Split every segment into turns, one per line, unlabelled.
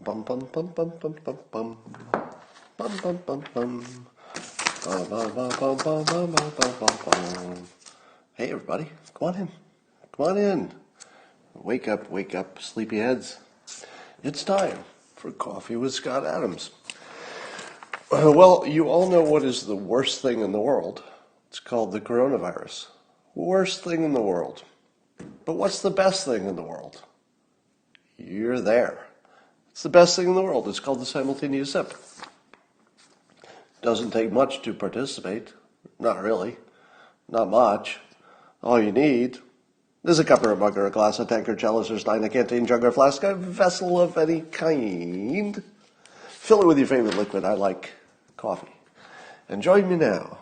bum bum bum bum bum bum bum bum bum bum bum. Hey everybody, come on in. Come on in. Wake up, sleepyheads. It's time for Coffee with Scott Adams. Well, you all know what is the worst thing in the world. It's called the coronavirus. Worst thing in the world. But what's the best thing in the world? You're there. It's the best thing in the world. It's called the simultaneous sip. Doesn't take much to participate. Not really. Not much. All you need is a cup or a mug or a glass, a tankard, chalice or stein, a canteen, jug or flask, a vessel of any kind. Fill it with your favorite liquid. I like coffee. And join me now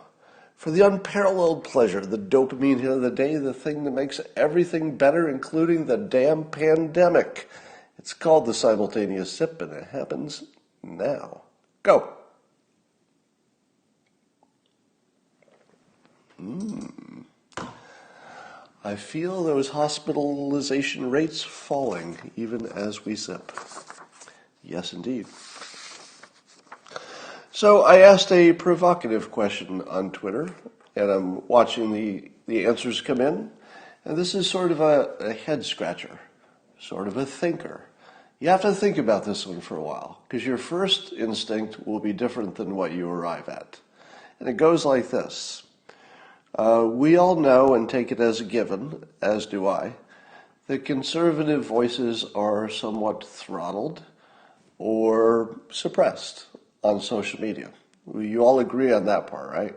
for the unparalleled pleasure, the dopamine hit of the day, the thing that makes everything better, including the damn pandemic. It's called the simultaneous sip, and it happens now. Go. I feel those hospitalization rates falling even as we sip. Yes, indeed. So I asked a provocative question on Twitter, and I'm watching the answers come in. And this is sort of a head scratcher, sort of a thinker. You have to think about this one for a while, because your first instinct will be different than what you arrive at. And it goes like this. We all know and take it as a given, as do I, that conservative voices are somewhat throttled or suppressed on social media. You all agree on that part, right?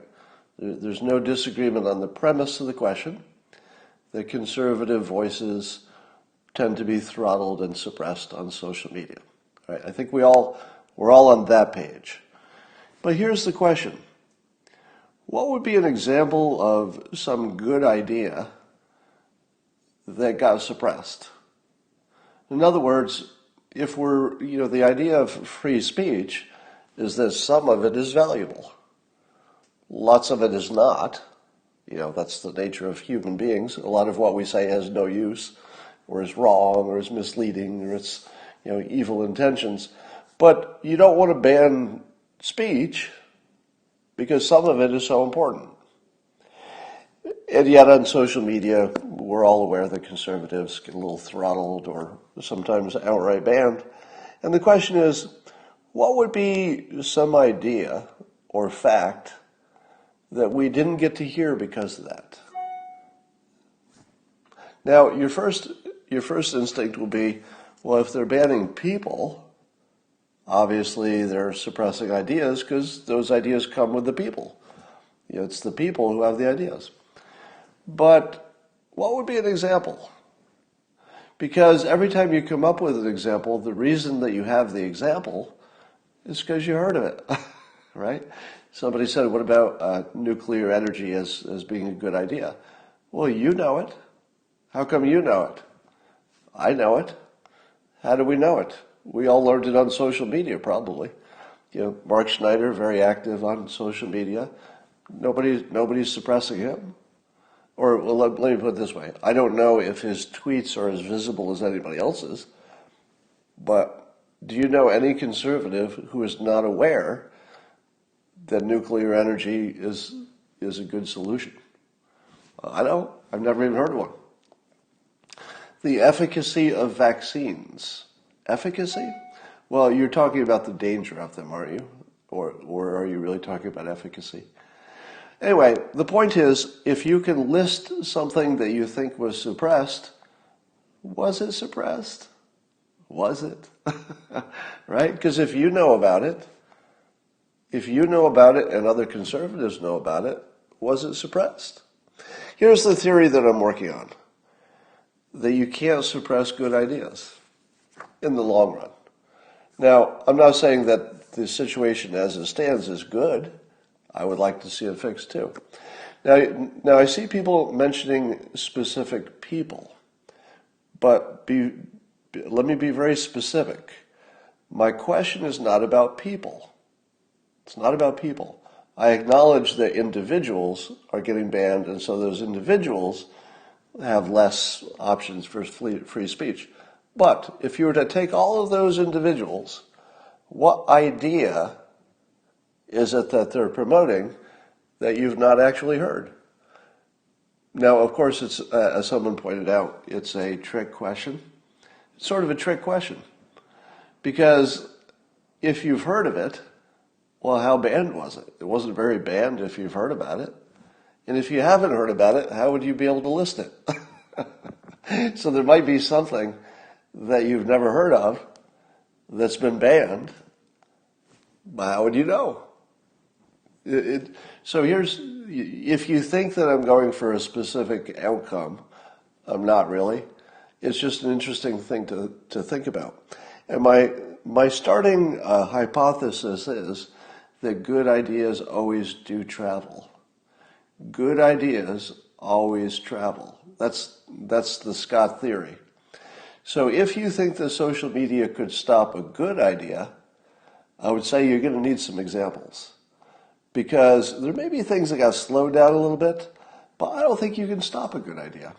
There's no disagreement on the premise of the question. The conservative voices tend to be throttled and suppressed on social media. Right? I think we're all on that page. But here's the question. What would be an example of some good idea that got suppressed? In other words, if the idea of free speech is that some of it is valuable. Lots of it is not. That's the nature of human beings. A lot of what we say has no use, or is wrong, or is misleading, or it's, evil intentions. But you don't want to ban speech because some of it is so important. And yet on social media, we're all aware that conservatives get a little throttled or sometimes outright banned. And the question is, what would be some idea or fact that we didn't get to hear because of that? Now, your first instinct will be, well, if they're banning people, obviously they're suppressing ideas because those ideas come with the people. It's the people who have the ideas. But what would be an example? Because every time you come up with an example, the reason that you have the example is because you heard of it, right? Somebody said, what about nuclear energy as being a good idea? Well, you know it. How come you know it? I know it. How do we know it? We all learned it on social media, probably. Mark Schneider, very active on social media. Nobody's suppressing him. Or let me put it this way. I don't know if his tweets are as visible as anybody else's, but do you know any conservative who is not aware that nuclear energy is a good solution? I don't. I've never even heard of one. The efficacy of vaccines. Efficacy? Well, you're talking about the danger of them, aren't you? Or are you really talking about efficacy? Anyway, the point is, if you can list something that you think was suppressed, was it suppressed? Was it? Right? Because if you know about it and other conservatives know about it, was it suppressed? Here's the theory that I'm working on. That you can't suppress good ideas in the long run. Now, I'm not saying that the situation as it stands is good. I would like to see it fixed too. Now I see people mentioning specific people, but let me be very specific. My question is not about people. It's not about people. I acknowledge that individuals are getting banned, and so those individuals have less options for free speech. But if you were to take all of those individuals, what idea is it that they're promoting that you've not actually heard? Now, of course, it's as someone pointed out, it's a trick question. It's sort of a trick question. Because if you've heard of it, well, how banned was it? It wasn't very banned if you've heard about it. And if you haven't heard about it, how would you be able to list it? So there might be something that you've never heard of that's been banned. But how would you know? So if you think that I'm going for a specific outcome, I'm not really. It's just an interesting thing to think about. And my starting hypothesis is that good ideas always do travel. Good ideas always travel. That's the Scott theory. So if you think that social media could stop a good idea, I would say you're going to need some examples. Because there may be things that got slowed down a little bit, but I don't think you can stop a good idea.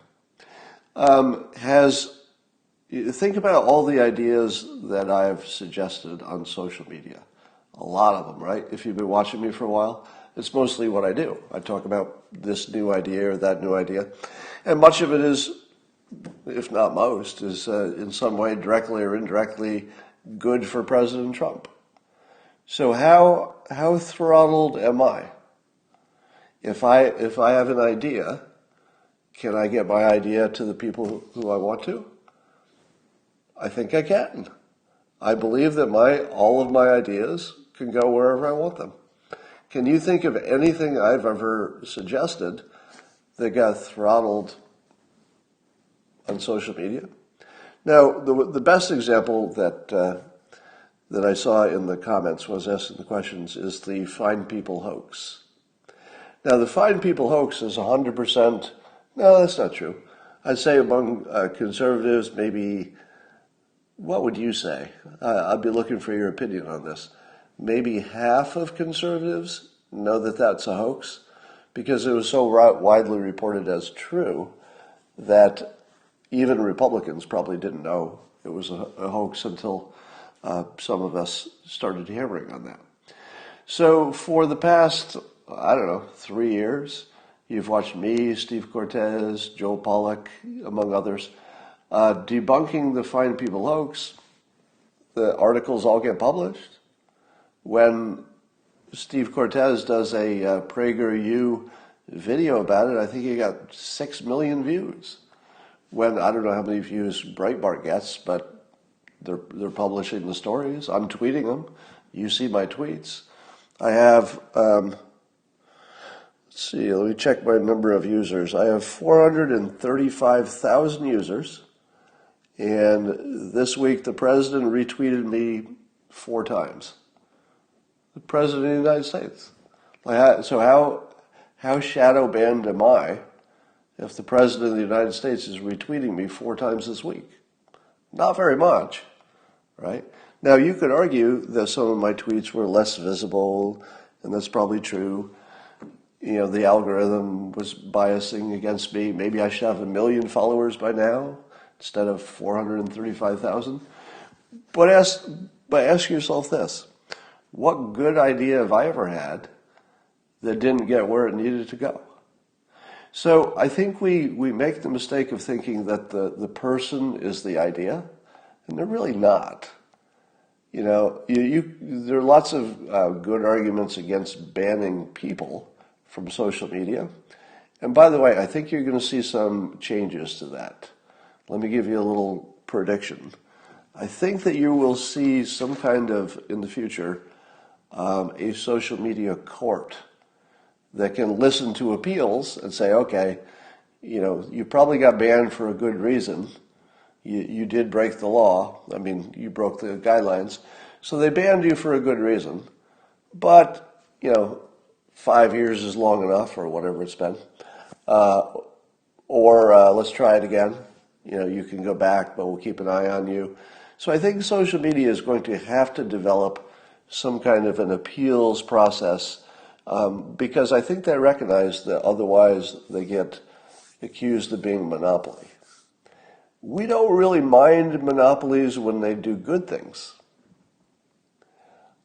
Think about all the ideas that I've suggested on social media. A lot of them, right? If you've been watching me for a while, it's mostly what I do. I talk about this new idea or that new idea. And much of it is, if not most, is in some way directly or indirectly good for President Trump. So how throttled am I? If I have an idea, can I get my idea to the people who I want to? I think I can. I believe that all of my ideas can go wherever I want them. Can you think of anything I've ever suggested that got throttled on social media? Now, the best example that I saw in the comments was asking the questions is the Find People hoax. Now, the Find People hoax is 100%, no, that's not true. I'd say among conservatives, maybe, what would you say? I'd be looking for your opinion on this. Maybe half of conservatives know that that's a hoax because it was so widely reported as true that even Republicans probably didn't know it was a hoax until some of us started hammering on that. So for the past, 3 years, you've watched me, Steve Cortez, Joe Pollack, among others, debunking the Find People hoax. The articles all get published. When Steve Cortez does a PragerU video about it, I think he got 6 million views. When I don't know how many views Breitbart gets, but they're publishing the stories. I'm tweeting them. You see my tweets. I have, let's see, let me check my number of users. I have 435,000 users. And this week, the president retweeted me 4 times. The president of the United States. So how shadow banned am I if the president of the United States is retweeting me 4 times this week? Not very much, right? Now, you could argue that some of my tweets were less visible, and that's probably true. You know, the algorithm was biasing against me. Maybe I should have 1 million followers by now instead of 435,000. But ask yourself this. What good idea have I ever had that didn't get where it needed to go? So I think we make the mistake of thinking that the person is the idea, and they're really not. You know, there are lots of good arguments against banning people from social media. And by the way, I think you're going to see some changes to that. Let me give you a little prediction. I think that you will see some kind of, in the future, a social media court that can listen to appeals and say, okay, you know, you probably got banned for a good reason. You did break the law. I mean, you broke the guidelines. So they banned you for a good reason. But, you know, 5 years is long enough, or whatever it's been. Or let's try it again. You know, you can go back, but we'll keep an eye on you. So I think social media is going to have to develop some kind of an appeals process because I think they recognize that otherwise they get accused of being a monopoly. We don't really mind monopolies when they do good things.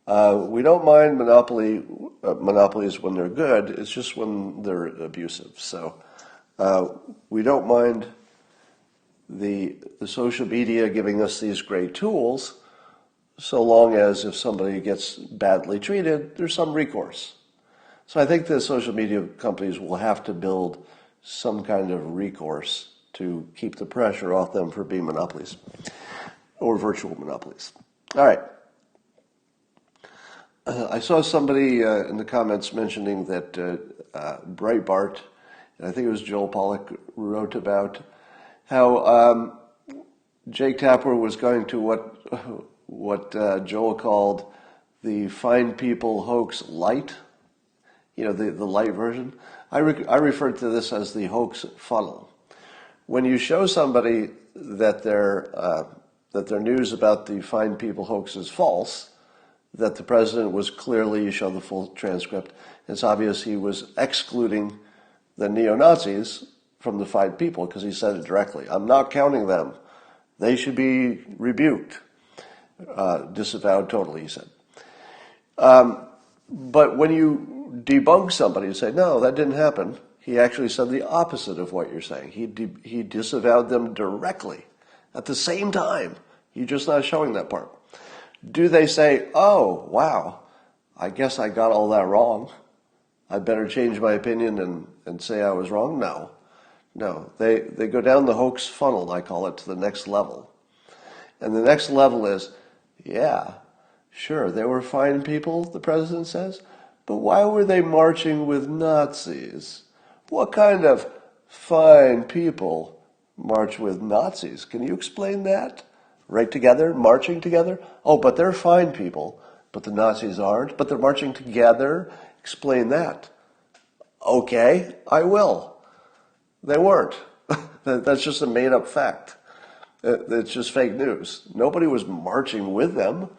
We don't mind monopolies when they're good. It's just when they're abusive. So we don't mind the social media giving us these great tools, so long as if somebody gets badly treated, there's some recourse. So I think the social media companies will have to build some kind of recourse to keep the pressure off them for being monopolies or virtual monopolies. All right. I saw somebody in the comments mentioning that Breitbart, and I think it was Joel Pollack, wrote about how Jake Tapper was going to what Joel called the Find People Hoax light, the light version. I refer to this as the hoax funnel. When you show somebody that their news about the Find People hoax is false, that the president was clearly, you show the full transcript, it's obvious he was excluding the neo-Nazis from the Find People because he said it directly. I'm not counting them. They should be rebuked. Disavowed totally, he said. But when you debunk somebody and say, no, that didn't happen, he actually said the opposite of what you're saying. He disavowed them directly at the same time. You're just not showing that part. Do they say, oh, wow, I guess I got all that wrong. I better change my opinion and say I was wrong? No. They go down the hoax funnel, I call it, to the next level. And the next level is, yeah, sure, they were fine people, the president says, but why were they marching with Nazis? What kind of fine people march with Nazis? Can you explain that? Right together, marching together? Oh, but they're fine people, but the Nazis aren't, but they're marching together. Explain that. Okay, I will. They weren't. That's just a made-up fact. It's just fake news. Nobody was marching with them.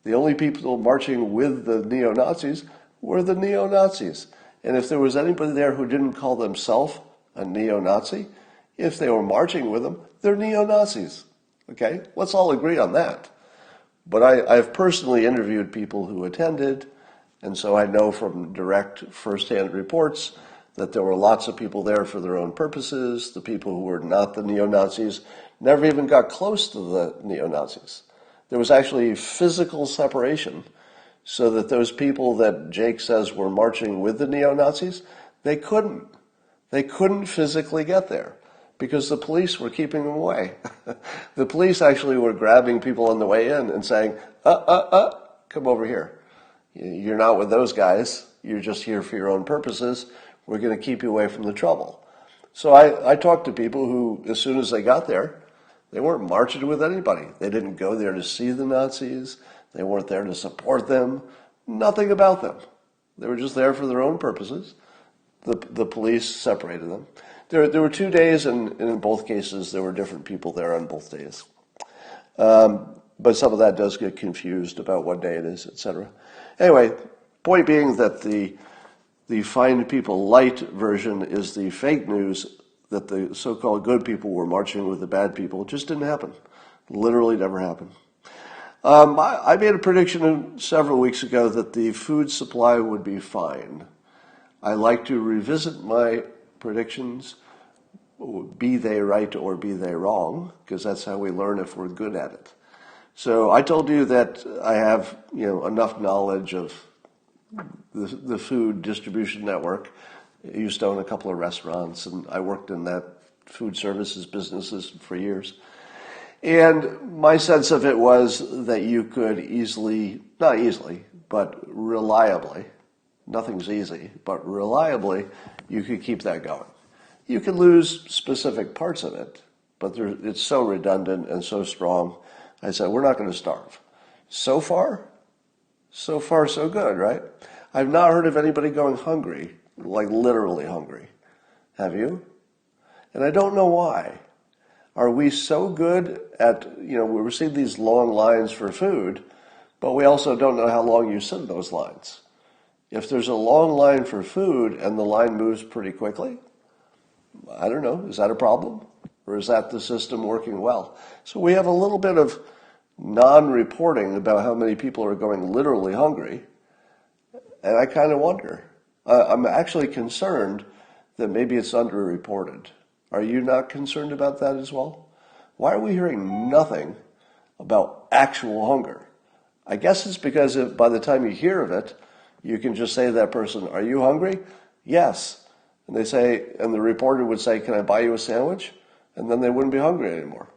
The only people marching with the neo-Nazis were the neo-Nazis. And if there was anybody there who didn't call themselves a neo-Nazi, if they were marching with them, they're neo-Nazis. Okay? Let's all agree on that. But I've personally interviewed people who attended, and so I know from direct first-hand reports that there were lots of people there for their own purposes. The people who were not the neo-Nazis never even got close to the neo-Nazis. There was actually physical separation so that those people that Jake says were marching with the neo-Nazis, they couldn't. They couldn't physically get there because the police were keeping them away. The police actually were grabbing people on the way in and saying, come over here. You're not with those guys. You're just here for your own purposes. We're going to keep you away from the trouble. So I talked to people who, as soon as they got there, they weren't marching with anybody. They didn't go there to see the Nazis. They weren't there to support them. Nothing about them. They were just there for their own purposes. The police separated them. There were 2 days, and in both cases, there were different people there on both days. But some of that does get confused about what day it is, etc. Anyway, point being that the Find People light version is the fake news that the so-called good people were marching with the bad people. It just didn't happen. Literally never happened. I made a prediction several weeks ago that the food supply would be fine. I like to revisit my predictions, be they right or be they wrong, because that's how we learn if we're good at it. So I told you that I have enough knowledge of the food distribution network. I used to own a couple of restaurants, and I worked in that food services businesses for years. And my sense of it was that you could not easily, but reliably, nothing's easy, but reliably, you could keep that going. You could lose specific parts of it, but it's so redundant and so strong. I said, we're not going to starve. So far, so good, right? I've not heard of anybody going hungry, like literally hungry. Have you? And I don't know why. Are we so good at, we're seeing these long lines for food, but we also don't know how long you sit in those lines. If there's a long line for food and the line moves pretty quickly, I don't know, is that a problem? Or is that the system working well? So we have a little bit of non-reporting about how many people are going literally hungry. And I kind of wonder. I'm actually concerned that maybe it's underreported. Are you not concerned about that as well? Why are we hearing nothing about actual hunger? I guess it's because by the time you hear of it, you can just say to that person, "Are you hungry?" "Yes." And the reporter would say, "Can I buy you a sandwich?" And then they wouldn't be hungry anymore.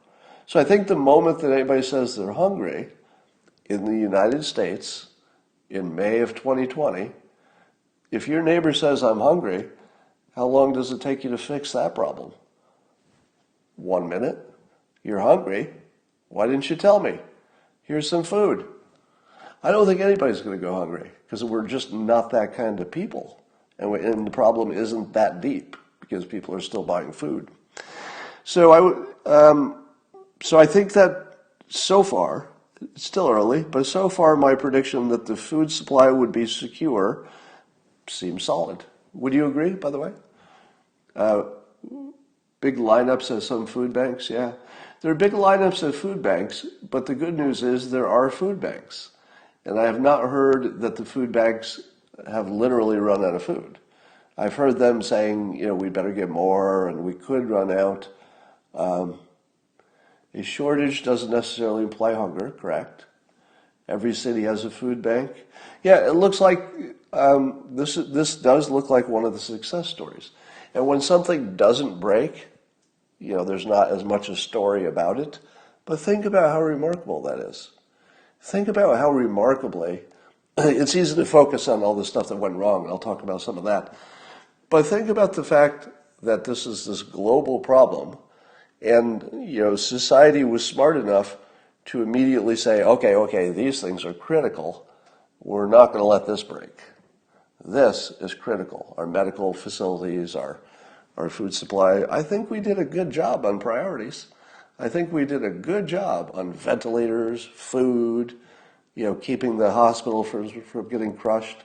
So I think the moment that anybody says they're hungry in the United States in May of 2020, if your neighbor says, "I'm hungry," how long does it take you to fix that problem? 1 minute? You're hungry? Why didn't you tell me? Here's some food. I don't think anybody's going to go hungry because we're just not that kind of people. And the problem isn't that deep because people are still buying food. So I think that so far, it's still early, but so far my prediction that the food supply would be secure seems solid. Would you agree, by the way? Big lineups at some food banks, yeah. There are big lineups at food banks, but the good news is there are food banks. And I have not heard that the food banks have literally run out of food. I've heard them saying, we better get more and we could run out. A shortage doesn't necessarily imply hunger, correct? Every city has a food bank. Yeah, it looks like this does look like one of the success stories. And when something doesn't break, there's not as much a story about it. But think about how remarkable that is. Think about how remarkably, it's easy to focus on all the stuff that went wrong, and I'll talk about some of that. But think about the fact that this is this global problem, and society was smart enough to immediately say, okay, these things are critical. We're not going to let this break. This is critical. Our medical facilities, our food supply. I think we did a good job on priorities. I think we did a good job on ventilators, food, keeping the hospital from getting crushed.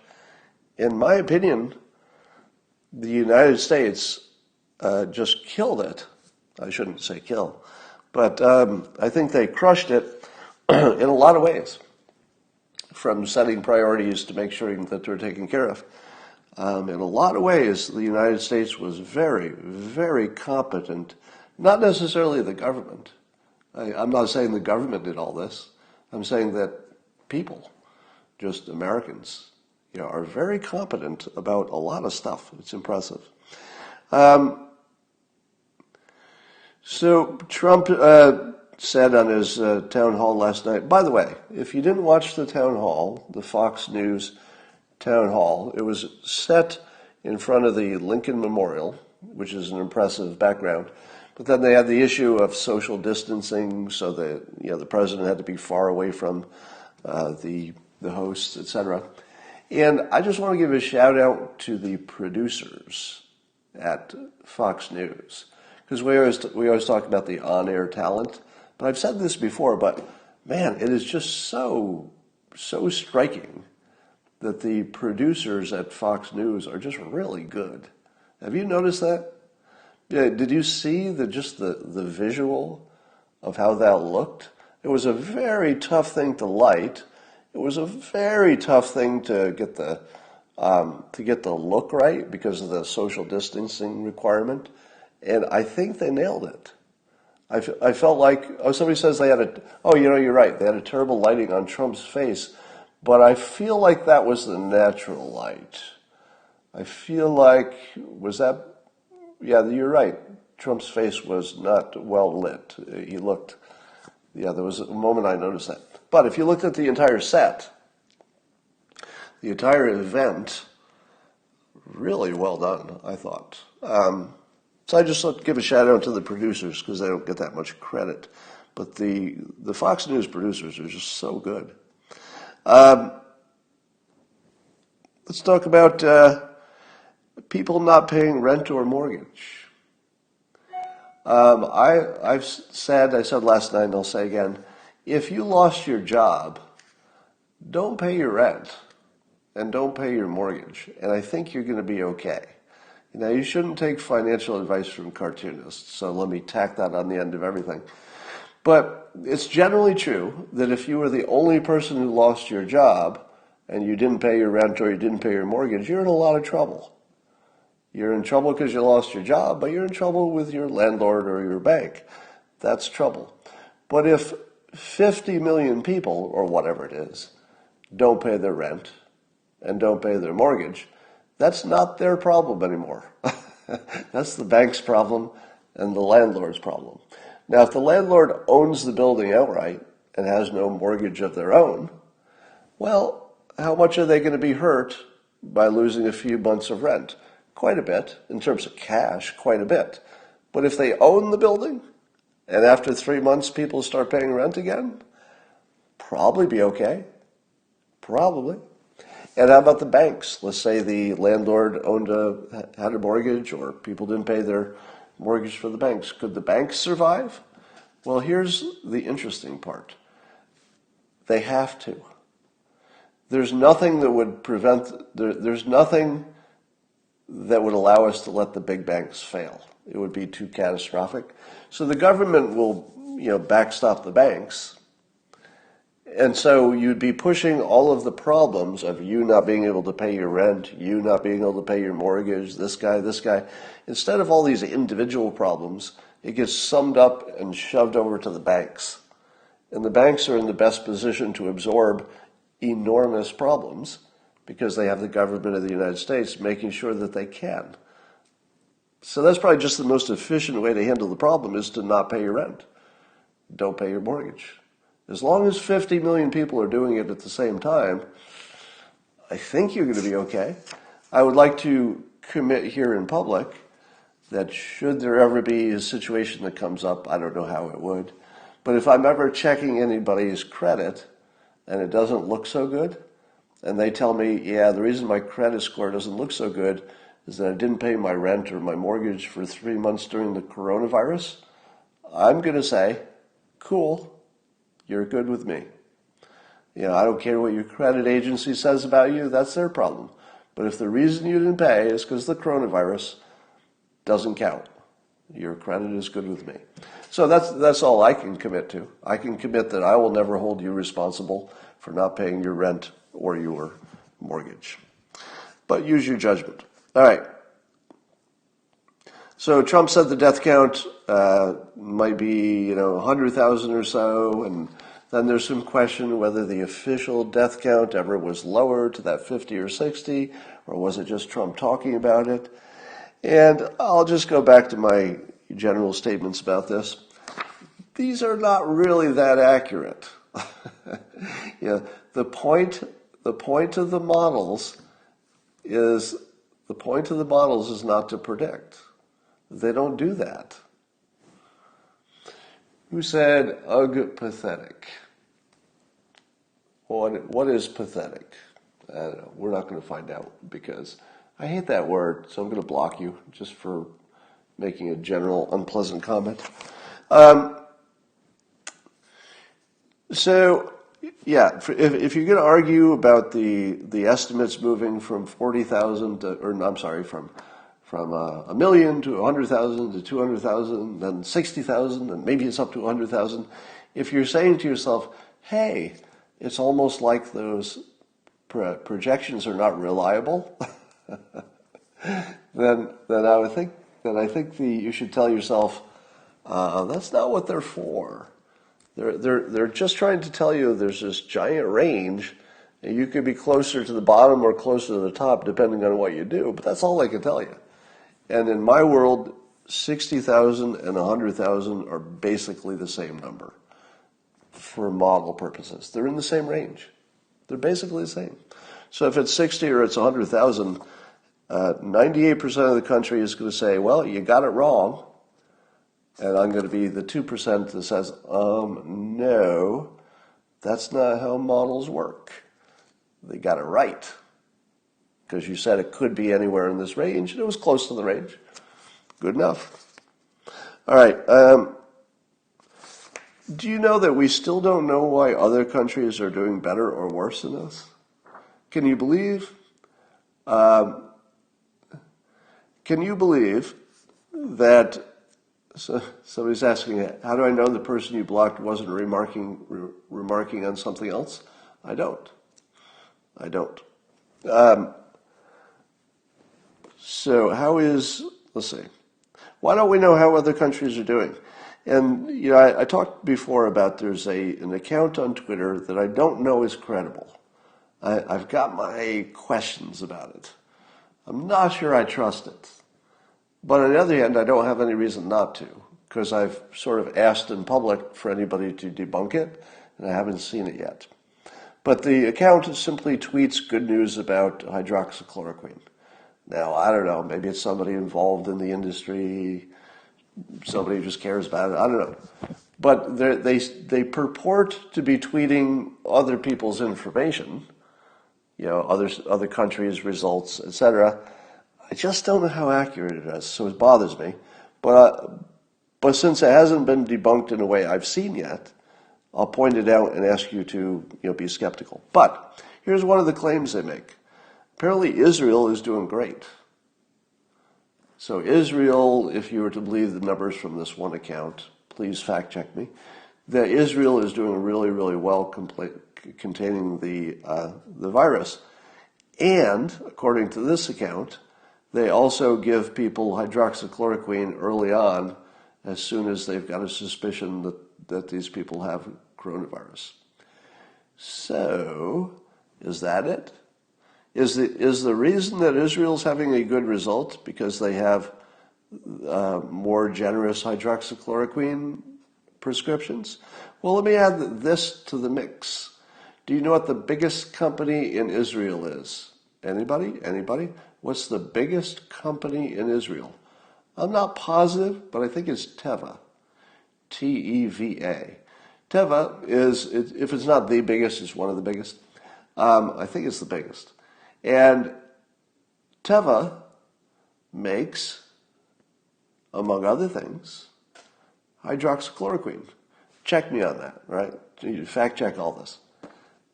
In my opinion, the United States just killed it. I shouldn't say kill, but I think they crushed it in a lot of ways, from setting priorities to make sure that they're taken care of. In a lot of ways, the United States was very, very competent, not necessarily the government. I'm not saying the government did all this. I'm saying that people, just Americans, are very competent about a lot of stuff. It's impressive. So Trump said on his town hall last night, by the way, if you didn't watch the town hall, the Fox News town hall, it was set in front of the Lincoln Memorial, which is an impressive background. But then they had the issue of social distancing, so the president had to be far away from the hosts, etc. And I just want to give a shout out to the producers at Fox News, because we always talk about the on-air talent. But I've said this before, but man, it is just so striking that the producers at Fox News are just really good. Have you noticed that? Yeah, did you see the visual of how that looked? It was a very tough thing to light. It was a very tough thing to get the look right because of the social distancing requirement, and I think they nailed it. I felt like somebody says they had you're right, they had a terrible lighting on Trump's face, but I feel like that was the natural light. I feel like you're right. Trump's face was not well lit. He looked, there was a moment I noticed that. But if you looked at the entire set, the entire event, really well done, I thought. So I just want to give a shout out to the producers because they don't get that much credit. But the Fox News producers are just so good. Let's talk about people not paying rent or mortgage. I said last night and I'll say again, if you lost your job, don't pay your rent and don't pay your mortgage. And I think you're going to be okay. Now, you shouldn't take financial advice from cartoonists, so let me tack that on the end of everything. But it's generally true that if you were the only person who lost your job and you didn't pay your rent or you didn't pay your mortgage, you're in a lot of trouble. You're in trouble because you lost your job, but you're in trouble with your landlord or your bank. That's trouble. But if 50 million people, or whatever it is, don't pay their rent and don't pay their mortgage, that's not their problem anymore. That's the bank's problem and the landlord's problem. Now, if the landlord owns the building outright and has no mortgage of their own, well, how much are they going to be hurt by losing a few months of rent? Quite a bit. In terms of cash, quite a bit. But if they own the building, and after 3 months people start paying rent again, probably be okay. Probably. And how about the banks? Let's say the landlord had a mortgage, or people didn't pay their mortgage for the banks. Could the banks survive? Well, here's the interesting part. They have to. There's nothing that would there's nothing that would allow us to let the big banks fail. It would be too catastrophic. So the government will, backstop the banks. And so you'd be pushing all of the problems of you not being able to pay your rent, you not being able to pay your mortgage, this guy. Instead of all these individual problems, it gets summed up and shoved over to the banks. And the banks are in the best position to absorb enormous problems because they have the government of the United States making sure that they can. So that's probably just the most efficient way to handle the problem, is to not pay your rent. Don't pay your mortgage. As long as 50 million people are doing it at the same time, I think you're going to be okay. I would like to commit here in public that should there ever be a situation that comes up, I don't know how it would, but if I'm ever checking anybody's credit and it doesn't look so good, and they tell me, yeah, the reason my credit score doesn't look so good is that I didn't pay my rent or my mortgage for 3 months during the coronavirus, I'm going to say, cool. You're good with me. I don't care what your credit agency says about you. That's their problem. But if the reason you didn't pay is because of the coronavirus, doesn't count. Your credit is good with me. So that's all I can commit to. I can commit that I will never hold you responsible for not paying your rent or your mortgage. But use your judgment. All right. So Trump said the death count might be, 100,000 or so, and then there's some question whether the official death count ever was lowered to that 50 or 60, or was it just Trump talking about it? And I'll just go back to my general statements about this. These are not really that accurate. The point of the models is not to predict. They don't do that. Who said, ugh, pathetic? What is pathetic? I don't know. We're not going to find out because I hate that word, so I'm going to block you just for making a general unpleasant comment. If you're going to argue about the estimates moving from 40,000 from 1 million to 100,000 to 200,000, then 60,000, and maybe it's up to 100,000. If you're saying to yourself, hey, it's almost like those projections are not reliable, then I think you should tell yourself, that's not what they're for. They're just trying to tell you there's this giant range, and you could be closer to the bottom or closer to the top depending on what you do, but that's all they can tell you. And in my world, 60,000 and 100,000 are basically the same number for model purposes. They're in the same range. They're basically the same. So if it's 60 or it's 100,000, 98% of the country is going to say, well, you got it wrong. And I'm going to be the 2% that says, no, that's not how models work. They got it right. Because you said it could be anywhere in this range, and it was close to the range. Good enough. All right. Do you know that we still don't know why other countries are doing better or worse than us? Can you believe? Can Can you believe that somebody's asking, how do I know the person you blocked wasn't remarking on something else? I don't. So let's see, why don't we know how other countries are doing? And, I talked before about there's an account on Twitter that I don't know is credible. I've got my questions about it. I'm not sure I trust it. But on the other hand, I don't have any reason not to, because I've sort of asked in public for anybody to debunk it, and I haven't seen it yet. But the account simply tweets good news about hydroxychloroquine. Now, I don't know, maybe it's somebody involved in the industry, somebody who just cares about it, I don't know. But they purport to be tweeting other people's information, other countries' results, etc. I just don't know how accurate it is, so it bothers me. But since it hasn't been debunked in a way I've seen yet, I'll point it out and ask you to be skeptical. But here's one of the claims they make. Apparently Israel is doing great. So Israel, if you were to believe the numbers from this one account, please fact check me, that Israel is doing really, really well containing the virus. And according to this account, they also give people hydroxychloroquine early on as soon as they've got a suspicion that these people have coronavirus. So, is that it? Is the reason that Israel's having a good result because they have more generous hydroxychloroquine prescriptions? Well, let me add this to the mix. Do you know what the biggest company in Israel is? Anybody? What's the biggest company in Israel? I'm not positive, but I think it's Teva. T-E-V-A. Teva is, if it's not the biggest, it's one of the biggest. I think it's the biggest. And Teva makes, among other things, hydroxychloroquine. Check me on that, right? You fact check all this.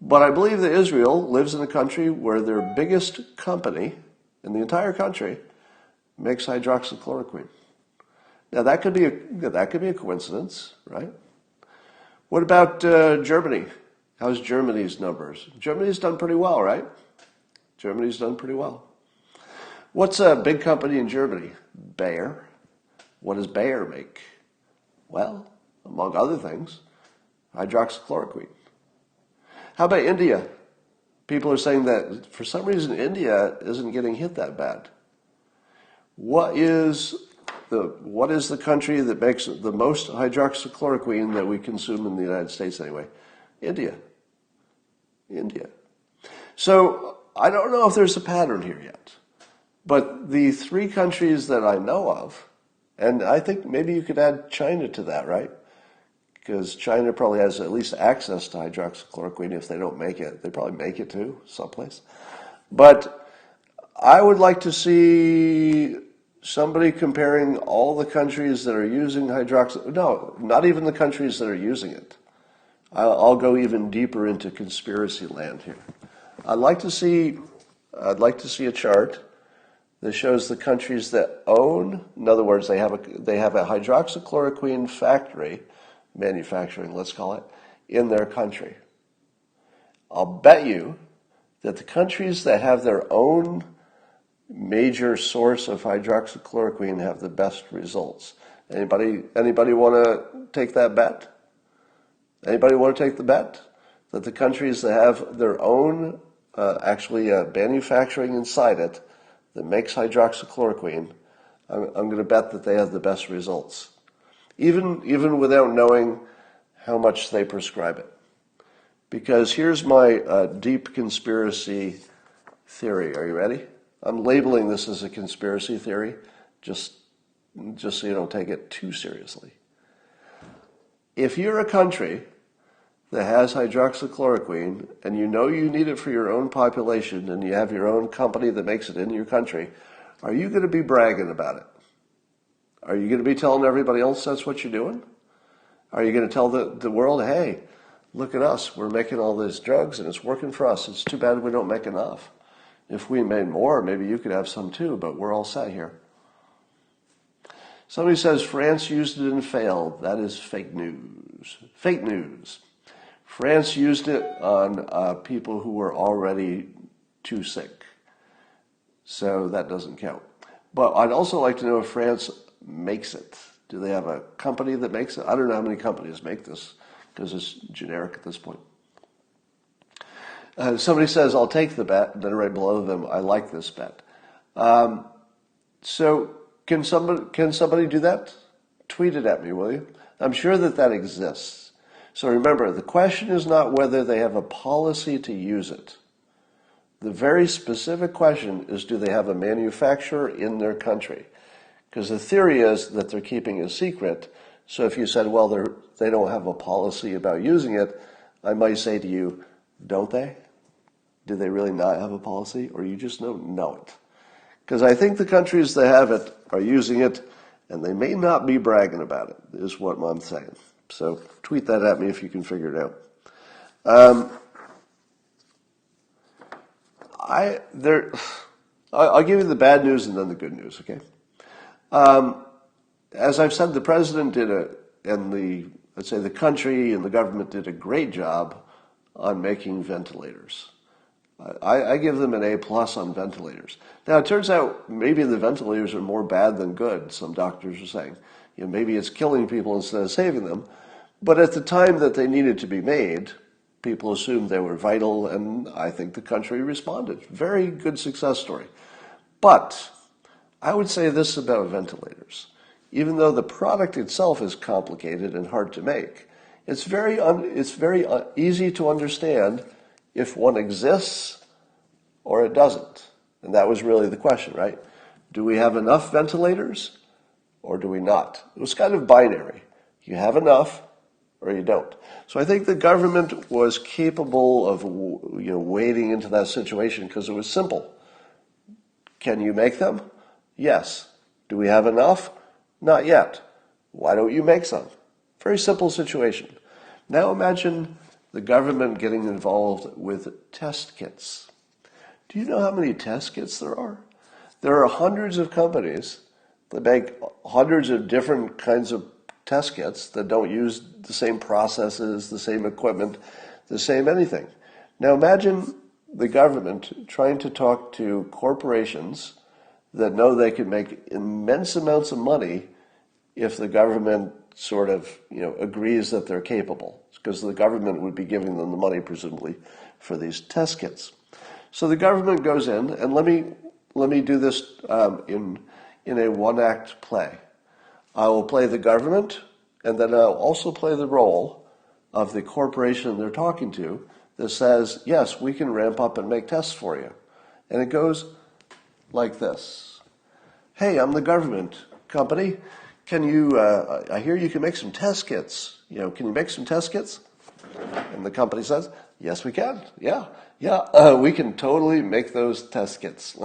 But I believe that Israel lives in a country where their biggest company in the entire country makes hydroxychloroquine. Now that could be a coincidence, right? What about Germany? How's Germany's numbers? Germany's done pretty well, right? Germany's done pretty well. What's a big company in Germany? Bayer. What does Bayer make? Well, among other things, hydroxychloroquine. How about India? People are saying that for some reason India isn't getting hit that bad. What is the country that makes the most hydroxychloroquine that we consume in the United States anyway? India. So I don't know if there's a pattern here yet. But the three countries that I know of, and I think maybe you could add China to that, right? Because China probably has at least access to hydroxychloroquine. If they don't make it, they probably make it too, someplace. But I would like to see somebody comparing all the countries that are using no, not even the countries that are using it. I'll go even deeper into conspiracy land here. I'd like to see a chart that shows the countries that own, in other words, they have a hydroxychloroquine factory, manufacturing, let's call it, in their country. I'll bet you that the countries that have their own major source of hydroxychloroquine have the best results. Anybody want to take that bet? Anybody want to take the bet that the countries that have their own manufacturing inside it that makes hydroxychloroquine, I'm going to bet that they have the best results, even without knowing how much they prescribe it. Because here's my deep conspiracy theory. Are you ready? I'm labeling this as a conspiracy theory, just so you don't take it too seriously. If you're a country that has hydroxychloroquine and you know you need it for your own population and you have your own company that makes it in your country, are you going to be bragging about it? Are you going to be telling everybody else that's what you're doing? Are you going to tell the world, hey, look at us, we're making all these drugs and it's working for us. It's too bad we don't make enough. If we made more, maybe you could have some too, but we're all set here. Somebody says France used it and failed. That is fake news. Fake news. France used it on people who were already too sick. So that doesn't count. But I'd also like to know if France makes it. Do they have a company that makes it? I don't know how many companies make this because it's generic at this point. Somebody says, I'll take the bet. Then right below them, I like this bet. So can somebody do that? Tweet it at me, will you? I'm sure that exists. So remember, the question is not whether they have a policy to use it. The very specific question is, do they have a manufacturer in their country? Because the theory is that they're keeping a secret. So if you said, well, they don't have a policy about using it, I might say to you, don't they? Do they really not have a policy? Or you just don't know it? Because I think the countries that have it are using it, and they may not be bragging about it, is what I'm saying. So tweet that at me if you can figure it out. I'll give you the bad news and then the good news, okay? As I've said, the president let's say the country and the government did a great job on making ventilators. I give them an A+ on ventilators. Now, it turns out maybe the ventilators are more bad than good, some doctors are saying. Maybe it's killing people instead of saving them. But at the time that they needed to be made, people assumed they were vital, and I think the country responded. Very good success story. But I would say this about ventilators. Even though the product itself is complicated and hard to make, it's very easy to understand if one exists or it doesn't. And that was really the question, right? Do we have enough ventilators or do we not? It was kind of binary. You have enough or you don't. So I think the government was capable of wading into that situation because it was simple. Can you make them? Yes. Do we have enough? Not yet. Why don't you make some? Very simple situation. Now imagine the government getting involved with test kits. Do you know how many test kits there are? There are hundreds of companies that make hundreds of different kinds of test kits that don't use the same processes, the same equipment, the same anything. Now imagine the government trying to talk to corporations that know they can make immense amounts of money if the government sort of agrees that they're capable, because the government would be giving them the money presumably for these test kits. So the government goes in, and let me do this in a one-act play. I will play the government, and then I'll also play the role of the corporation they're talking to that says, yes, we can ramp up and make tests for you. And it goes like this. Hey, I'm the government company. Can you, I hear you can make some test kits. Can you make some test kits? And the company says, yes, we can. Yeah, we can totally make those test kits.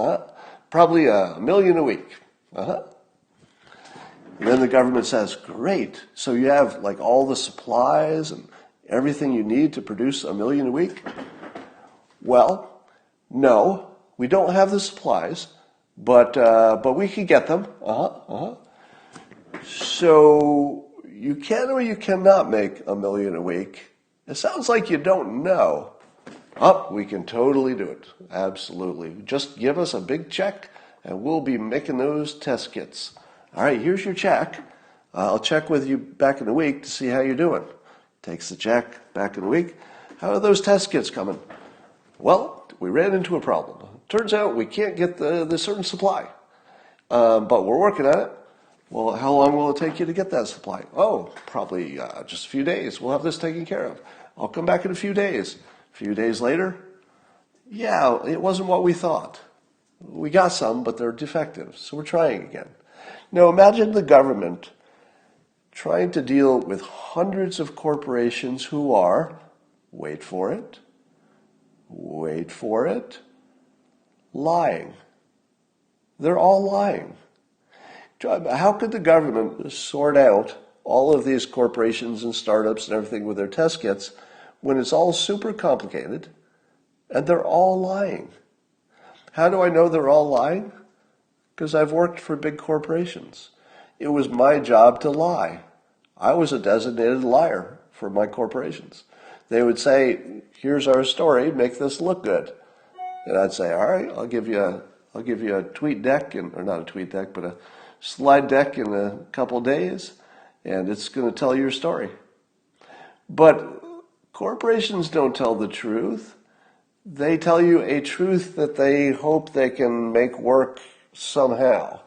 Probably 1 million a week. And then the government says, great. So you have like all the supplies and everything you need to produce 1 million a week? Well, no, we don't have the supplies, but we can get them. So you can or you cannot make 1 million a week. It sounds like you don't know. We can totally do it. Absolutely. Just give us a big check and we'll be making those test kits. All right, here's your check. I'll check with you back in a week to see how you're doing. Takes the check back in a week. How are those test kits coming? Well, we ran into a problem. Turns out we can't get the certain supply, but we're working on it. Well, how long will it take you to get that supply? Oh, probably just a few days. We'll have this taken care of. I'll come back in a few days. A few days later, yeah, it wasn't what we thought. We got some, but they're defective, so we're trying again. Now imagine the government trying to deal with hundreds of corporations who are, wait for it, lying. They're all lying. How could the government sort out all of these corporations and startups and everything with their test kits when it's all super complicated and they're all lying? How do I know they're all lying? Because I've worked for big corporations. It was my job to lie. I was a designated liar for my corporations. They would say, here's our story, make this look good. And I'd say, all right, I'll give you a tweet deck, or not a tweet deck, but a slide deck in a couple days, and it's going to tell your story. But corporations don't tell the truth. They tell you a truth that they hope they can make work somehow.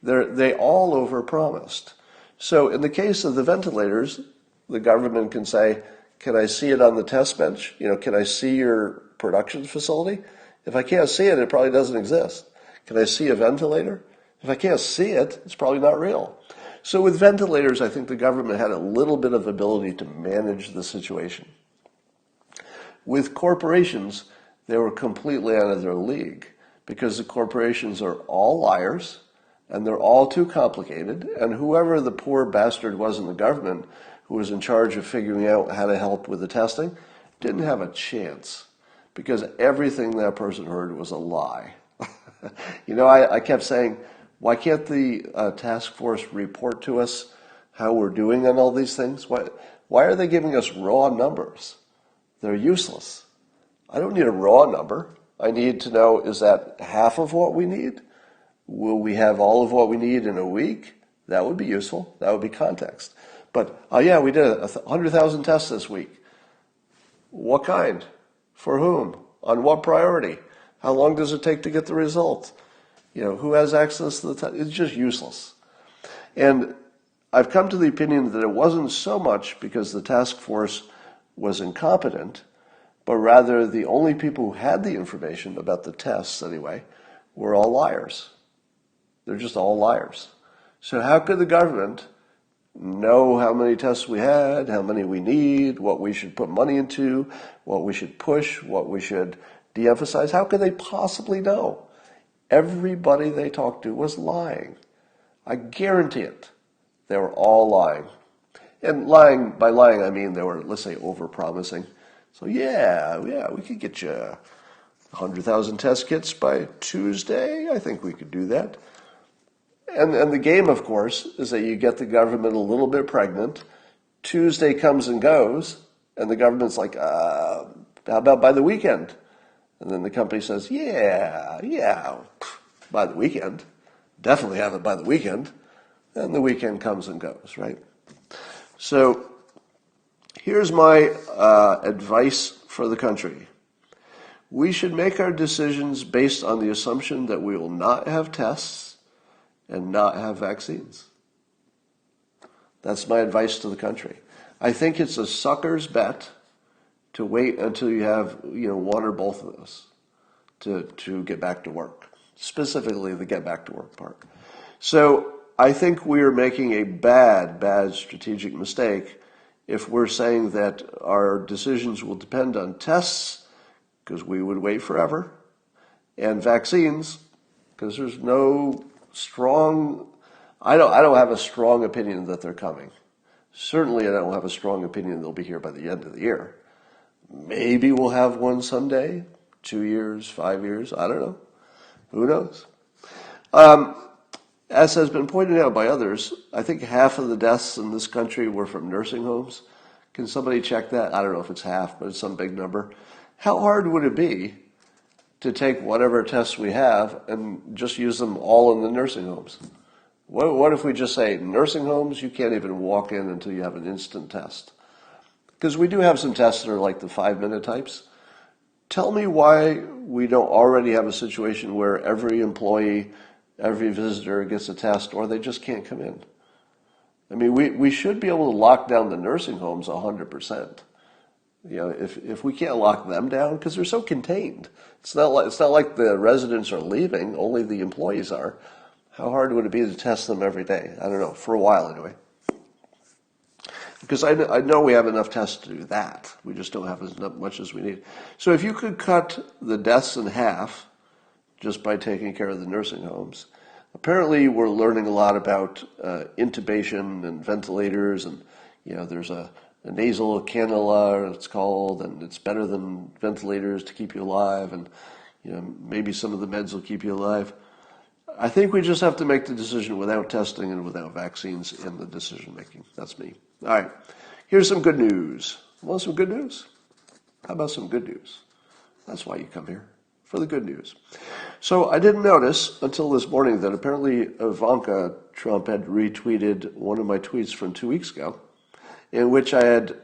They all overpromised. So in the case of the ventilators, the government can say, can I see it on the test bench? Can I see your production facility? If I can't see it, it probably doesn't exist. Can I see a ventilator? If I can't see it, it's probably not real. So with ventilators, I think the government had a little bit of ability to manage the situation. With corporations, they were completely out of their league because the corporations are all liars and they're all too complicated. And whoever the poor bastard was in the government who was in charge of figuring out how to help with the testing didn't have a chance because everything that person heard was a lie. I kept saying, why can't the task force report to us how we're doing on all these things? Why are they giving us raw numbers? They're useless. I don't need a raw number. I need to know, is that half of what we need? Will we have all of what we need in a week? That would be useful. That would be context. But, yeah, we did 100,000 tests this week. What kind? For whom? On what priority? How long does it take to get the result? Who has access to the test? It's just useless. And I've come to the opinion that it wasn't so much because the task force was incompetent, but rather the only people who had the information about the tests, anyway, were all liars. They're just all liars. So how could the government know how many tests we had, how many we need, what we should put money into, what we should push, what we should de-emphasize? How could they possibly know? Everybody they talked to was lying. I guarantee it. They were all lying. And by lying, I mean they were, let's say, over-promising. So yeah, we could get you 100,000 test kits by Tuesday. I think we could do that. And the game, of course, is that you get the government a little bit pregnant. Tuesday comes and goes, and the government's like, how about by the weekend? And then the company says, yeah, by the weekend. Definitely have it by the weekend. And the weekend comes and goes, right? So here's my advice for the country. We should make our decisions based on the assumption that we will not have tests and not have vaccines. That's my advice to the country. I think it's a sucker's bet to wait until you have, one or both of those to get back to work, specifically the get back to work part. So I think we're making a bad strategic mistake if we're saying that our decisions will depend on tests, because we would wait forever, and vaccines, because there's no strong, I don't have a strong opinion that they're coming. Certainly I don't have a strong opinion they'll be here by the end of the year. Maybe we'll have one someday, 2 years, 5 years, I don't know. Who knows? As has been pointed out by others, I think half of the deaths in this country were from nursing homes. Can somebody check that? I don't know if it's half, but it's some big number. How hard would it be to take whatever tests we have and just use them all in the nursing homes? What if we just say, nursing homes, you can't even walk in until you have an instant test? Because we do have some tests that are like the 5-minute types. Tell me why we don't already have a situation where every employee, every visitor gets a test, or they just can't come in. I mean, we should be able to lock down the nursing homes 100%. If we can't lock them down, because they're so contained. It's not like the residents are leaving, only the employees are. How hard would it be to test them every day? I don't know, for a while anyway. Because I know we have enough tests to do that. We just don't have as much as we need. So if you could cut the deaths in half just by taking care of the nursing homes, apparently we're learning a lot about intubation and ventilators, and there's a nasal cannula, it's called, and it's better than ventilators to keep you alive, and maybe some of the meds will keep you alive. I think we just have to make the decision without testing and without vaccines in the decision making. That's me. All right. Here's some good news. Want some good news? How about some good news? That's why you come here, for the good news. So I didn't notice until this morning that apparently Ivanka Trump had retweeted one of my tweets from 2 weeks ago, in which I had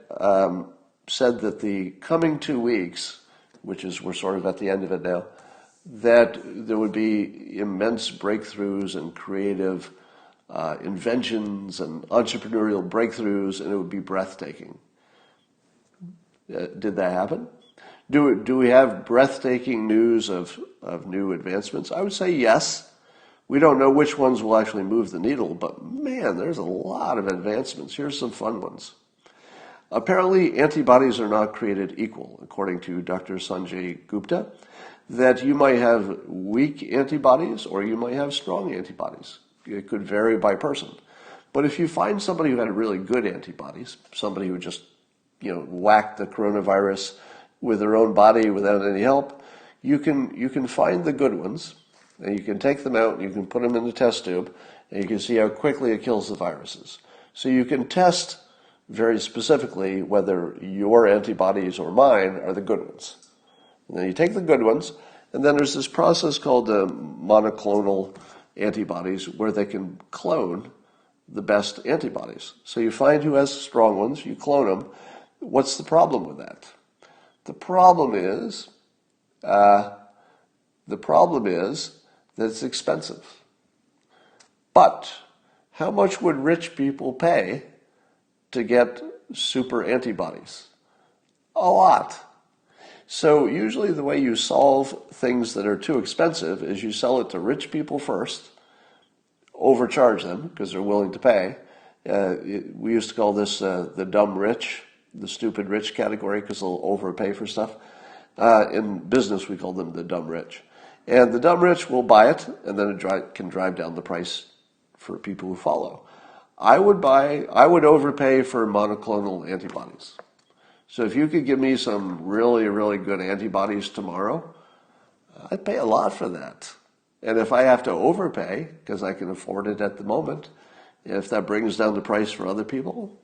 said that the coming 2 weeks, which is we're sort of at the end of it now, that there would be immense breakthroughs and creative inventions and entrepreneurial breakthroughs, and it would be breathtaking. Did that happen? Do we have breathtaking news of new advancements? I would say yes. We don't know which ones will actually move the needle, but man, there's a lot of advancements. Here's some fun ones. Apparently, antibodies are not created equal, according to Dr. Sanjay Gupta, that you might have weak antibodies or you might have strong antibodies. It could vary by person. But if you find somebody who had really good antibodies, somebody who just, whacked the coronavirus with their own body without any help, you can find the good ones, and you can take them out, and you can put them in the test tube, and you can see how quickly it kills the viruses. So you can test very specifically whether your antibodies or mine are the good ones. And then you take the good ones, and then there's this process called monoclonal antibodies where they can clone the best antibodies. So you find who has strong ones, you clone them. What's the problem with that? The problem is that it's expensive. But how much would rich people pay to get super antibodies? A lot. So usually the way you solve things that are too expensive is you sell it to rich people first, overcharge them because they're willing to pay. We used to call this the dumb rich, the stupid rich category, because they'll overpay for stuff. In business, we call them the dumb rich. And the dumb rich will buy it, and then it can drive down the price for people who follow. I would overpay for monoclonal antibodies. So if you could give me some really, really good antibodies tomorrow, I'd pay a lot for that. And if I have to overpay, because I can afford it at the moment, if that brings down the price for other people,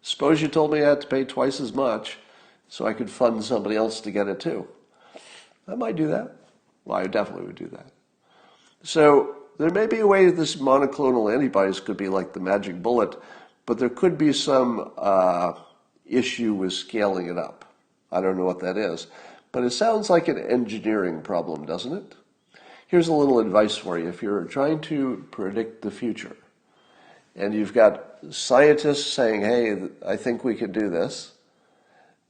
suppose you told me I had to pay twice as much so I could fund somebody else to get it too. I might do that. Well, I definitely would do that. So there may be a way that this monoclonal antibodies could be like the magic bullet, but there could be some issue with scaling it up. I don't know what that is, but it sounds like an engineering problem, doesn't it? Here's a little advice for you. If you're trying to predict the future and you've got scientists saying, hey, I think we can do this,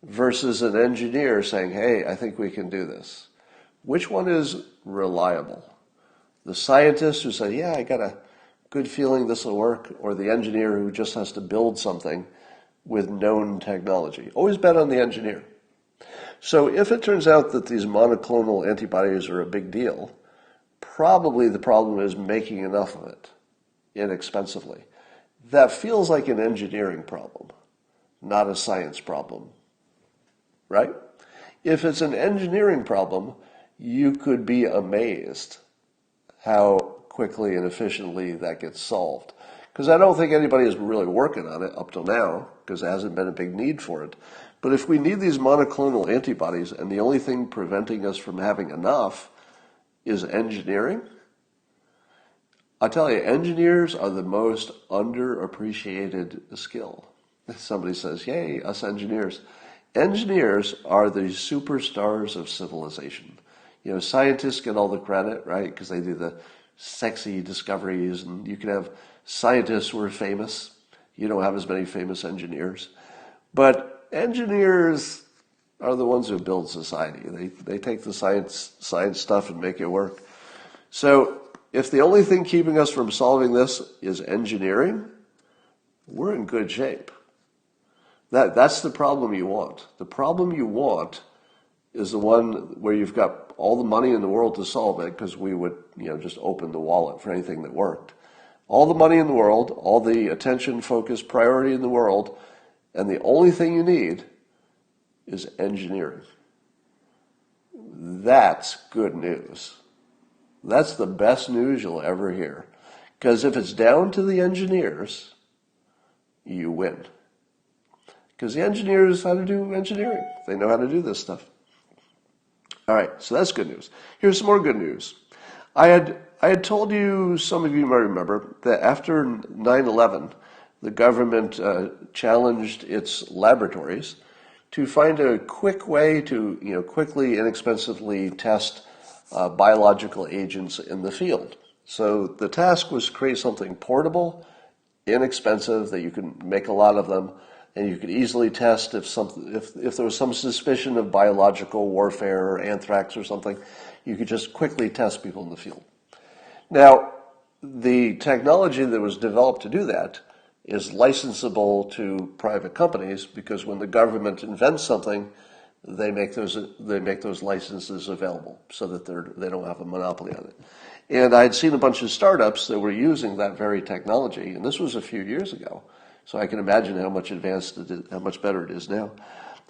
versus an engineer saying, hey, I think we can do this, which one is reliable? The scientist who says, yeah, I got a good feeling this will work, or the engineer who just has to build something with known technology? Always bet on the engineer. So if it turns out that these monoclonal antibodies are a big deal, probably the problem is making enough of it inexpensively. That feels like an engineering problem, not a science problem, right? If it's an engineering problem, you could be amazed how quickly and efficiently that gets solved. Because I don't think anybody is really working on it up till now, because there hasn't been a big need for it. But if we need these monoclonal antibodies and the only thing preventing us from having enough is engineering, I tell you, engineers are the most underappreciated skill. Somebody says, yay, us engineers. Engineers are the superstars of civilization. Scientists get all the credit, right? Because they do the sexy discoveries, and you can have scientists who are famous. You don't have as many famous engineers. But engineers are the ones who build society. They take the science stuff and make it work. So if the only thing keeping us from solving this is engineering, we're in good shape. That's the problem you want. The problem you want is the one where you've got all the money in the world to solve it, because we would just open the wallet for anything that worked. All the money in the world, all the attention, focus, priority in the world, and the only thing you need is engineering. That's good news. That's the best news you'll ever hear. Because if it's down to the engineers, you win. Because the engineers know how to do engineering. They know how to do this stuff. All right, so that's good news. Here's some more good news. I had told you, some of you might remember, that after 9/11, the government challenged its laboratories to find a quick way to quickly, inexpensively test biological agents in the field. So the task was to create something portable, inexpensive, that you can make a lot of them, and you could easily test if there was some suspicion of biological warfare or anthrax or something, you could just quickly test people in the field. Now, the technology that was developed to do that is licensable to private companies, because when the government invents something, they make those licenses available so that they don't have a monopoly on it. And I'd seen a bunch of startups that were using that very technology, and this was a few years ago. So I can imagine how much how much better it is now.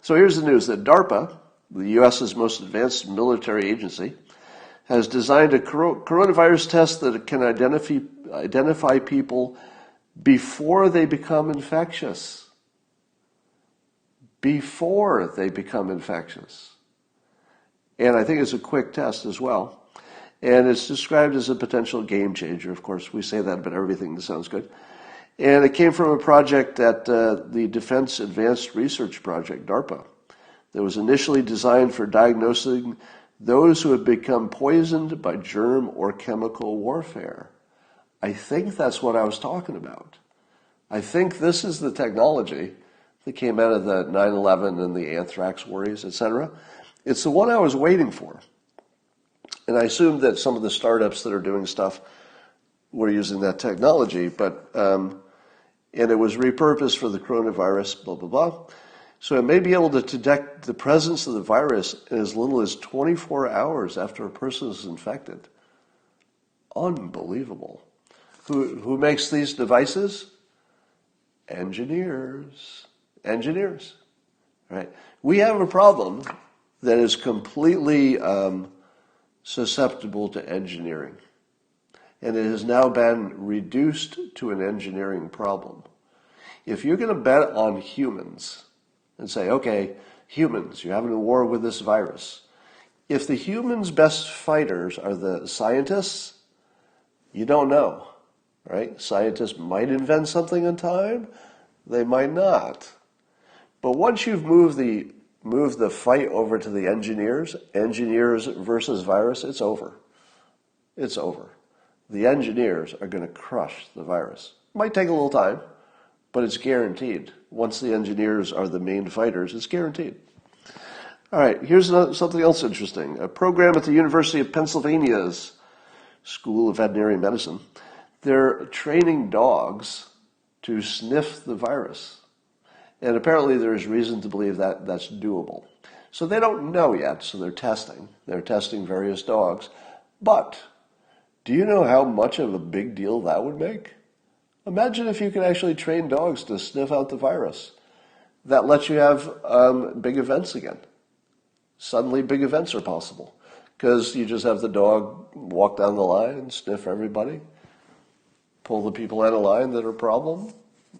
So here's the news that DARPA, the U.S.'s most advanced military agency, has designed a coronavirus test that can identify people before they become infectious. Before they become infectious. And I think it's a quick test as well. And it's described as a potential game changer. Of course, we say that about everything that sounds good. And it came from a project at the Defense Advanced Research Project, DARPA, that was initially designed for diagnosing those who had become poisoned by germ or chemical warfare. I think that's what I was talking about. I think this is the technology that came out of the 9/11 and the anthrax worries, etc. It's the one I was waiting for. And I assumed that some of the startups that are doing stuff were using that technology, but and it was repurposed for the coronavirus, blah, blah, blah. So it may be able to detect the presence of the virus in as little as 24 hours after a person is infected. Unbelievable. Who makes these devices? Engineers. Engineers. Right? We have a problem that is completely susceptible to engineering. And it has now been reduced to an engineering problem. If you're going to bet on humans and say, okay, humans, you're having a war with this virus. If the humans' best fighters are the scientists, you don't know, right? Scientists might invent something in time, they might not. But once you've moved the fight over to the engineers versus virus, it's over. It's over. The engineers are going to crush the virus. It might take a little time, but it's guaranteed. Once the engineers are the main fighters, it's guaranteed. All right, here's something else interesting. A program at the University of Pennsylvania's School of Veterinary Medicine, they're training dogs to sniff the virus. And apparently there's reason to believe that that's doable. So they don't know yet, so they're testing. They're testing various dogs. But do you know how much of a big deal that would make? Imagine if you could actually train dogs to sniff out the virus. That lets you have big events again. Suddenly big events are possible because you just have the dog walk down the line, sniff everybody, pull the people out of line that are a problem,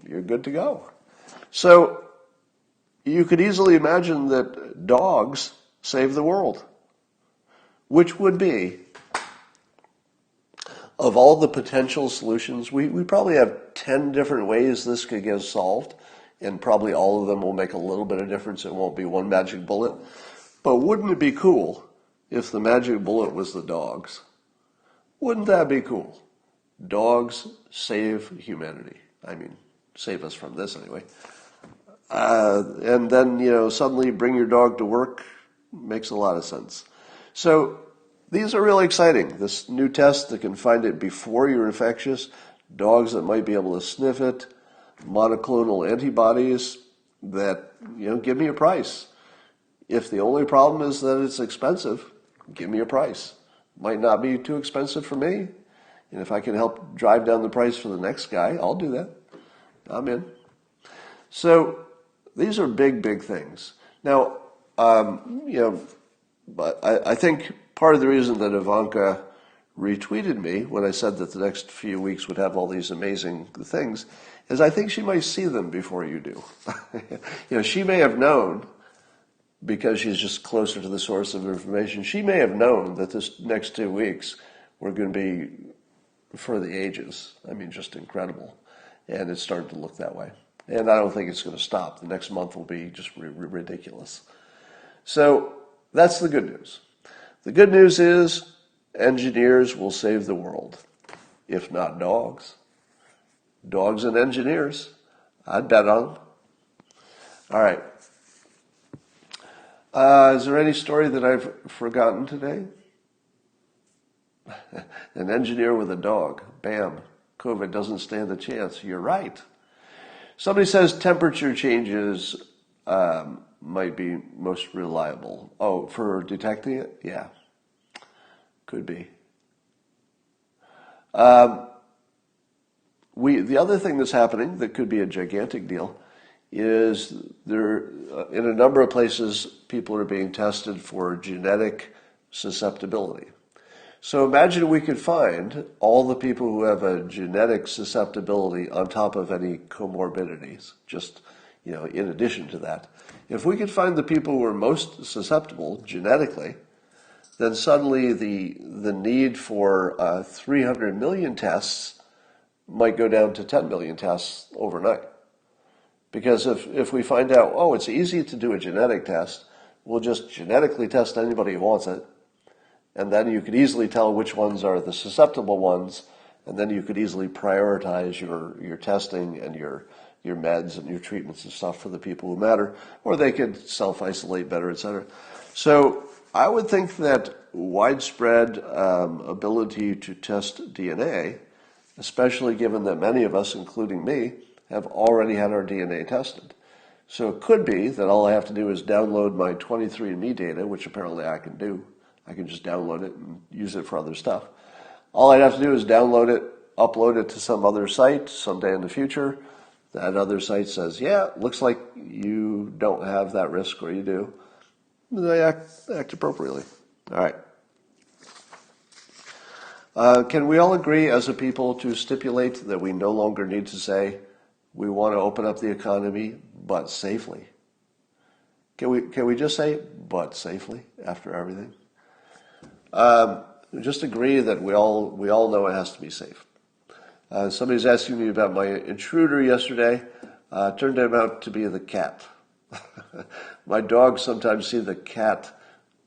you're good to go. So you could easily imagine that dogs save the world, which would be, of all the potential solutions, we probably have 10 different ways this could get solved, and probably all of them will make a little bit of difference. It won't be one magic bullet. But wouldn't it be cool if the magic bullet was the dogs? Wouldn't that be cool? Dogs save humanity. I mean, save us from this anyway. And then, suddenly bring your dog to work makes a lot of sense. So these are really exciting. This new test that can find it before you're infectious, dogs that might be able to sniff it, monoclonal antibodies that, give me a price. If the only problem is that it's expensive, give me a price. Might not be too expensive for me. And if I can help drive down the price for the next guy, I'll do that. I'm in. So these are big, big things. Now, but I think part of the reason that Ivanka retweeted me when I said that the next few weeks would have all these amazing things, is I think she might see them before you do. She may have known, because she's just closer to the source of information, she may have known that this next 2 weeks were going to be for the ages. I mean, just incredible. And it's starting to look that way. And I don't think it's going to stop. The next month will be just ridiculous. So that's the good news. The good news is engineers will save the world, if not dogs. Dogs and engineers, I'd bet on them. All right. Is there any story that I've forgotten today? An engineer with a dog. Bam. COVID doesn't stand a chance. You're right. Somebody says temperature changes might be most reliable. Oh, for detecting it? Yeah. Could be. The other thing that's happening that could be a gigantic deal is there, in a number of places, people are being tested for genetic susceptibility. So imagine we could find all the people who have a genetic susceptibility on top of any comorbidities, just, in addition to that. If we could find the people who are most susceptible genetically, then suddenly the need for 300 million tests might go down to 10 million tests overnight. Because if we find out, it's easy to do a genetic test, we'll just genetically test anybody who wants it, and then you could easily tell which ones are the susceptible ones, and then you could easily prioritize your testing and your meds and your treatments and stuff for the people who matter, or they could self-isolate better, etc. So I would think that widespread ability to test DNA, especially given that many of us, including me, have already had our DNA tested. So it could be that all I have to do is download my 23andMe data, which apparently I can do. I can just download it and use it for other stuff. All I'd have to do is download it, upload it to some other site someday in the future. That other site says, yeah, looks like you don't have that risk, or you do. They act appropriately. All right. Can we all agree as a people to stipulate that we no longer need to say we want to open up the economy, but safely? Can we just say, but safely, after everything? Just agree that we all know it has to be safe. Somebody's asking me about my intruder yesterday. Turned out to be the cat. My dogs sometimes see the cat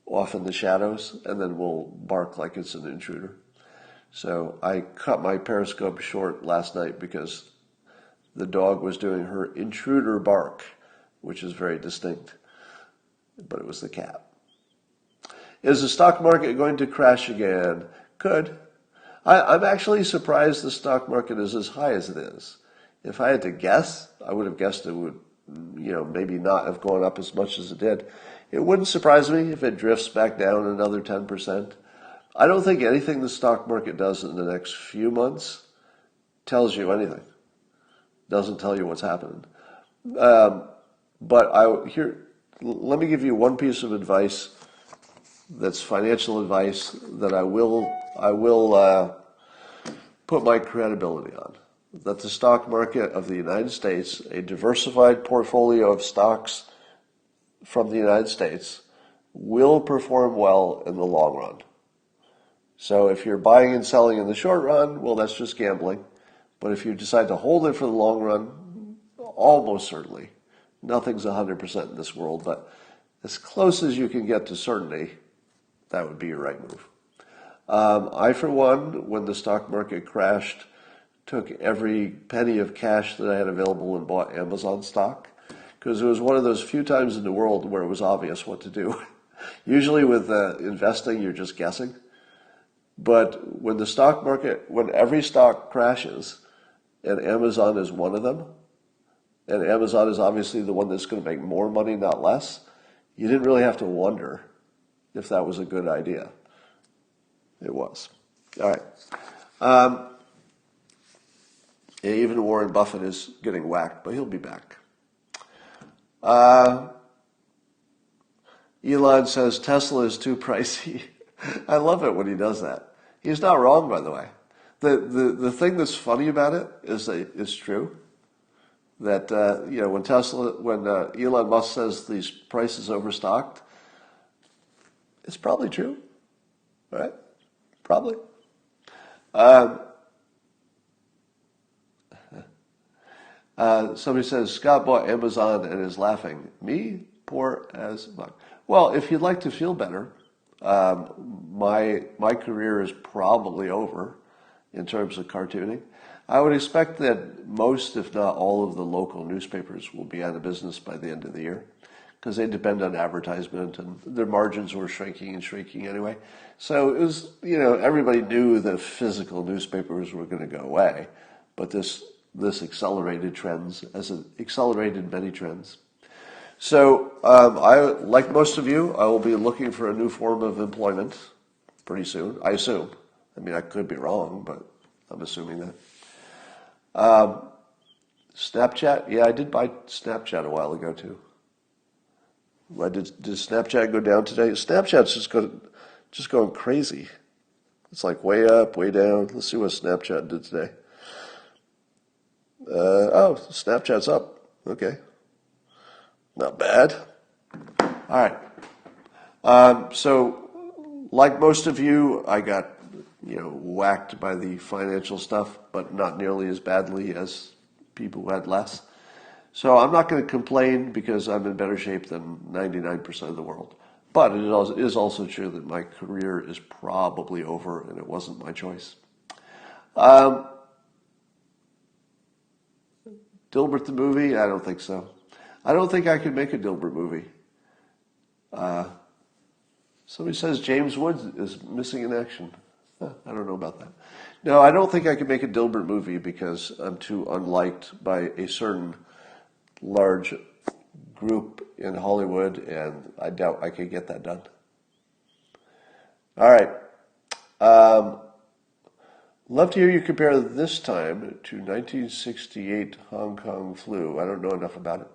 off in the shadows and then will bark like it's an intruder. So I cut my periscope short last night because the dog was doing her intruder bark, which is very distinct, but it was the cat. Is the stock market going to crash again? Could. I'm actually surprised the stock market is as high as it is. If I had to guess, I would have guessed it would, maybe not have gone up as much as it did. It wouldn't surprise me if it drifts back down another 10%. I don't think anything the stock market does in the next few months tells you anything. Doesn't tell you what's happening. But let me give you one piece of advice that's financial advice that I will put my credibility on. That the stock market of the United States, a diversified portfolio of stocks from the United States, will perform well in the long run. So if you're buying and selling in the short run, well, that's just gambling. But if you decide to hold it for the long run, almost certainly, nothing's 100% in this world, but as close as you can get to certainty, that would be your right move. I, for one, when the stock market crashed, took every penny of cash that I had available and bought Amazon stock, because it was one of those few times in the world where it was obvious what to do. Usually with investing, you're just guessing. But when the stock market, when every stock crashes, and Amazon is one of them, and Amazon is obviously the one that's going to make more money, not less, you didn't really have to wonder if that was a good idea. It was. All right. Even Warren Buffett is getting whacked, but he'll be back. Elon says Tesla is too pricey. I love it when he does that. He's not wrong, by the way. The thing that's funny about it is that it's true. That when Elon Musk says these prices overstocked, it's probably true, right? Probably. Somebody says Scott bought Amazon and is laughing. Me, poor as fuck. Well, if you'd like to feel better, my career is probably over in terms of cartooning. I would expect that most, if not all, of the local newspapers will be out of business by the end of the year because they depend on advertisement and their margins were shrinking and shrinking anyway. So it was, everybody knew that physical newspapers were going to go away, but this accelerated trends, as it accelerated many trends. So I, like most of you, I will be looking for a new form of employment pretty soon, I assume. I mean, I could be wrong, but I'm assuming that. Snapchat, yeah, I did buy Snapchat a while ago too. Did Snapchat go down today? Snapchat's just going crazy. It's like way up, way down. Let's see what Snapchat did today. Snapchat's up. Okay. Not bad. All right. So, like most of you, I got, whacked by the financial stuff, but not nearly as badly as people who had less. So I'm not going to complain because I'm in better shape than 99% of the world. But it is also true that my career is probably over and it wasn't my choice. Dilbert the movie? I don't think so. I don't think I could make a Dilbert movie. Somebody says James Woods is missing in action. I don't know about that. No, I don't think I could make a Dilbert movie because I'm too unliked by a certain large group in Hollywood, and I doubt I could get that done. All right. Love to hear you compare this time to 1968 Hong Kong flu. I don't know enough about it.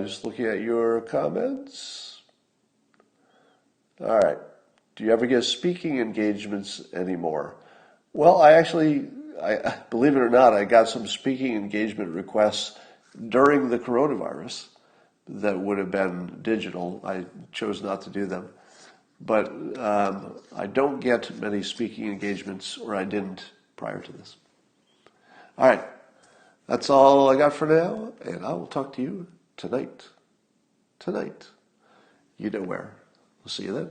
Just looking at your comments. All right. Do you ever get speaking engagements anymore? Well, I believe it or not, I got some speaking engagement requests during the coronavirus that would have been digital. I chose not to do them. But I don't get many speaking engagements, or I didn't prior to this. All right. That's all I got for now, and I will talk to you tonight. Tonight. You know where. We'll see you then.